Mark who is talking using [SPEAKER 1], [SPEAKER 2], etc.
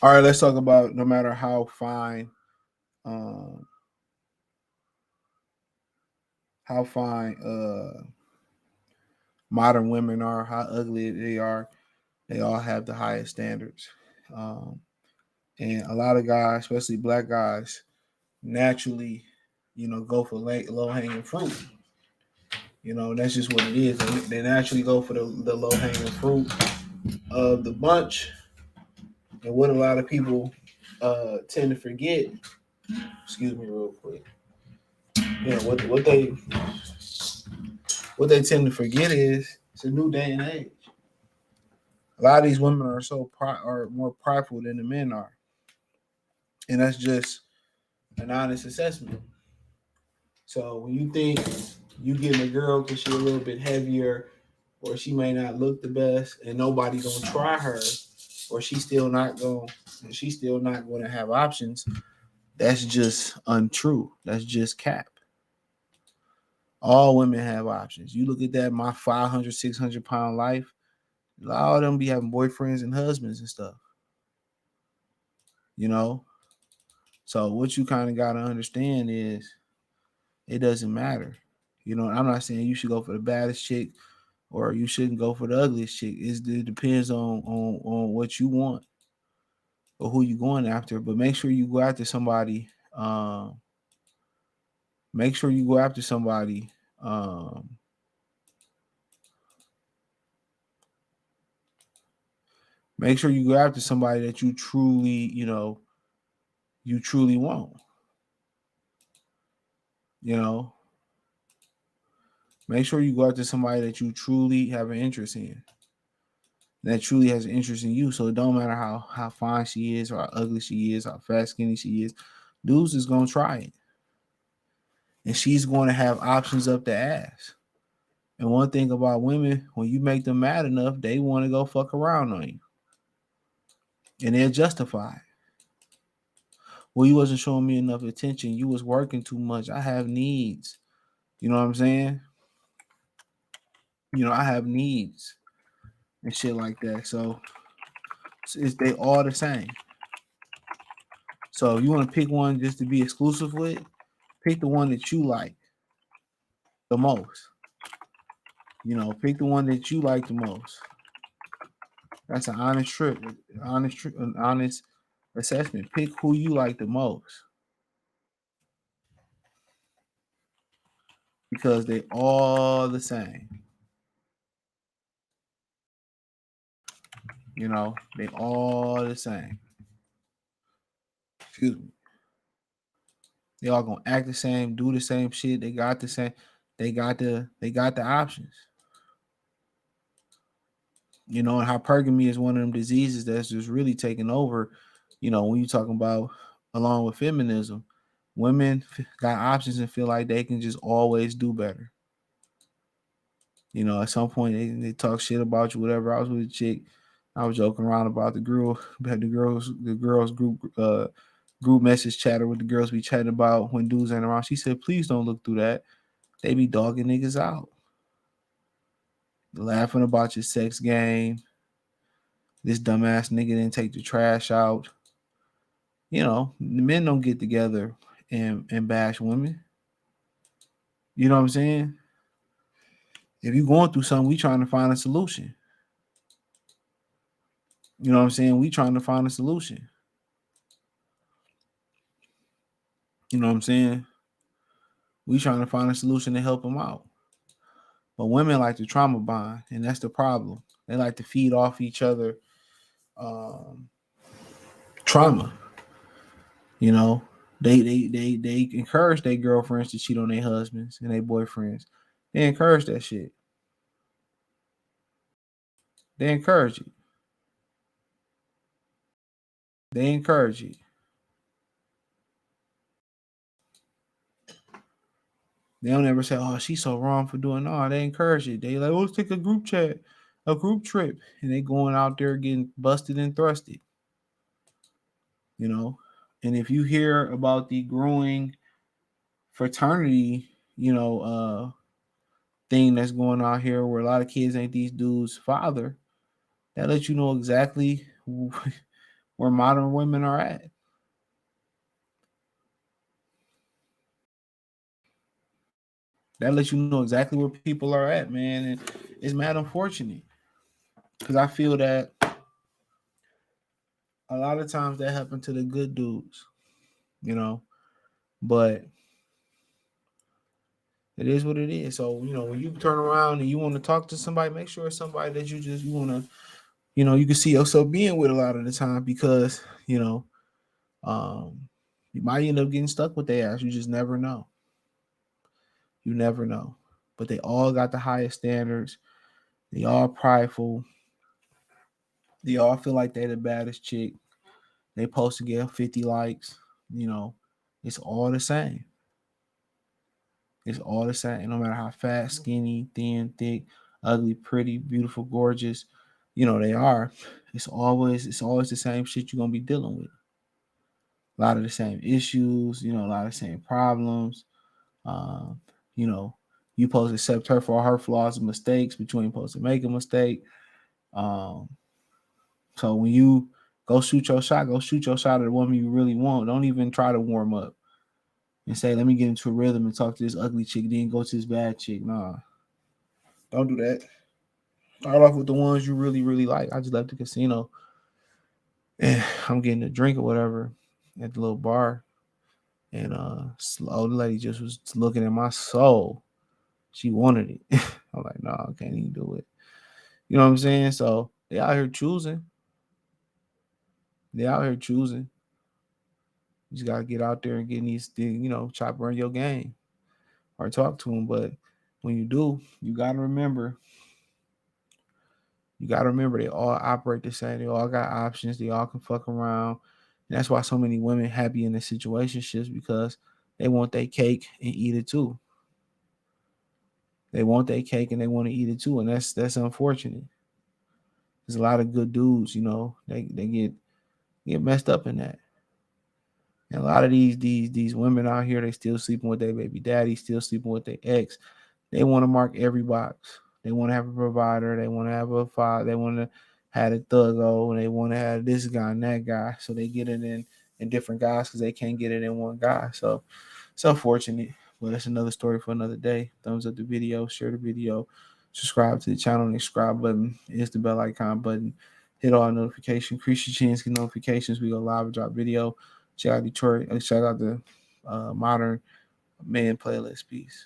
[SPEAKER 1] All right, let's talk about no matter um, how fine modern women are, how ugly they are. They all have the highest standards, um, and a lot of guys, especially black guys, naturally, go for low hanging fruit. That's just what it is. They naturally go for the low hanging fruit of the bunch. And what a lot of people tend to forget, excuse me, real quick. What they tend to forget is it's a new day and age. A lot of these women are more prideful than the men are, and that's just an honest assessment. So when you think you getting a girl because she's a little bit heavier, or she may not look the best, and nobody gonna try her, or she's still not gonna have options. That's just untrue. That's just cap. All women have options. You look at that, my 500, 600 pound life. A lot of them be having boyfriends and husbands and stuff. You know. So what you kind of got to understand is it doesn't matter. I'm not saying you should go for the baddest chick or you shouldn't go for the ugliest chick. It depends on what you want or who you going after. But make sure you go after somebody. Um, make sure you go after somebody. Um, make sure you go after somebody that you truly want. You know, make sure you go after somebody that you truly have an interest in. That truly has an interest in you. So it don't matter how fine she is or how ugly she is, how fat skinny she is. Dudes is gonna try it. And she's going to have options up the ass. And one thing about women, when you make them mad enough, they want to go fuck around on you. And they're justified. Well, you wasn't showing me enough attention. You was working too much. I have needs. You know what I'm saying? I have needs and shit like that. So they all the same. So if you want to pick one just to be exclusive with, pick the one that you like the most. Pick the one that you like the most. That's an honest trip, an honest assessment. Pick who you like the most because they all the same. They all the same. Excuse me. They all gonna act the same, do the same shit. They got the same. They got the options. And hypergamy is one of them diseases that's just really taking over. When you talking about along with feminism, women got options and feel like they can just always do better. At some point they talk shit about you, whatever. I was with a chick, I was joking around about the girl, had the girls group message chatter with the girls be chatting about when dudes ain't around. She said, please don't look through that. They be dogging niggas out. Laughing about your sex game. This dumbass nigga didn't take the trash out. The men don't get together and bash women. You know what I'm saying? If you going through something, we trying to find a solution. You know what I'm saying? We trying to find a solution. You know what I'm saying? We trying to find a solution to help them out. But women like to trauma bond, and that's the problem. They like to feed off each other um, trauma. You know, they encourage their girlfriends to cheat on their husbands and their boyfriends. They encourage that shit. They encourage it. They encourage it. They don't ever say, "Oh, she's so wrong for doing." No, they encourage it. They like, "Oh, let's take a group chat, a group trip," and they going out there getting busted and thrusted. You know, and if you hear about the growing fraternity, thing that's going on here, where a lot of kids ain't these dudes' father, that lets you know exactly where modern women are at. That lets you know exactly where people are at, man. And it's mad unfortunate because I feel that a lot of times that happens to the good dudes, you know. But it is what it is. So, when you turn around and you want to talk to somebody, make sure it's somebody that you want to, you can see yourself being with a lot of the time because, you might end up getting stuck with their ass. You just never know. You never know. But they all got the highest standards. They all prideful. They all feel like they're the baddest chick. They supposed to get 50 likes. You know, it's all the same. It's all the same. No matter how fat, skinny, thin, thick, ugly, pretty, beautiful, gorgeous, they are. It's always the same shit you're gonna be dealing with. A lot of the same issues, a lot of the same problems. Um, you know, you supposed to accept her for all her flaws and mistakes, but you ain't supposed to make a mistake. Um, so when you go shoot your shot, at the woman you really want. Don't even try to warm up and say, let me get into a rhythm and talk to this ugly chick, then go to this bad chick. Nah, don't do that. Start off with the ones you really, really like. I just left the casino and I'm getting a drink or whatever at the little bar. And this old lady just was looking at my soul. She wanted it. I'm like, no, I can't even do it. You know what I'm saying? So they out here choosing. They out here choosing. You just gotta get out there and get these things, try to burn your game or talk to them. But when you do, you gotta remember they all operate the same. They all got options. They all can fuck around. And that's why so many women happy in the situationships because they want their cake and eat it too. They want their cake and they want to eat it too, and that's unfortunate. There's a lot of good dudes, they get messed up in that. And a lot of these women out here, they still sleeping with their baby daddy, still sleeping with their ex. They want to mark every box. They want to have a provider. They want to have a father. They want to have a thuggo, and they want to have this guy and that guy. So they get it in different guys because they can't get it in one guy. So it's unfortunate, but that's another story for another day. Thumbs up the video, share the video, subscribe to the channel. And the subscribe button is the bell icon button. Hit all notifications. Increase your chance, get notifications. We go live and drop video. Check out Detroit. Check out the Modern Man playlist. Peace.